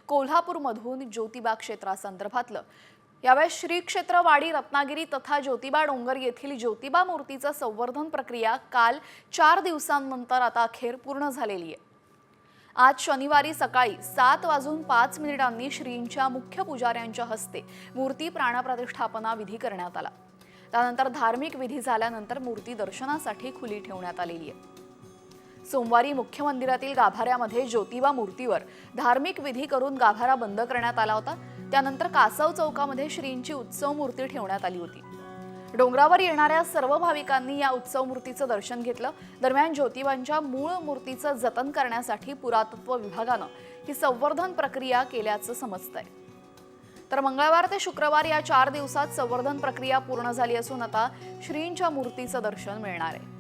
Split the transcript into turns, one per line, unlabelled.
कोल्हापूरमधून ज्योतिबा क्षेत्रासंदर्भातलं। यावेळेस श्री क्षेत्र वाडी रत्नागिरी तथा ज्योतिबा डोंगर येथील ज्योतिबा मूर्तीचं संवर्धन प्रक्रिया काल 4 दिवसांनंतर आता अखेर पूर्ण झालेली आहे। आज शनिवारी सकाळी 7:05 श्रींच्या मुख्य पुजाऱ्यांच्या हस्ते मूर्ती प्राणप्रतिष्ठापना विधी करण्यात आला। त्यानंतर धार्मिक विधी झाल्यानंतर मूर्ती दर्शनासाठी खुली ठेवण्यात आलेली आहे। सोमवारी मुख्य मंदिरातील गाभाऱ्यामध्ये ज्योतिबा मूर्तीवर धार्मिक विधी करून गाभारा बंद करण्यात आला होता। त्यानंतर कासव चौकामध्ये श्रींची उत्सव मूर्ती ठेवण्यात आली होती। डोंगरावर येणाऱ्या सर्व भाविकांनी या उत्सव मूर्तीचं दर्शन घेतलं। दरम्यान ज्योतिबांच्या मूळ मूर्तीचं जतन करण्यासाठी पुरातत्व विभागानं ही संवर्धन प्रक्रिया केल्याचं समजतंय। तर मंगळवार ते शुक्रवार या 4 दिवसात संवर्धन प्रक्रिया पूर्ण झाली असून आता श्रींच्या मूर्तीचं दर्शन मिळणार आहे।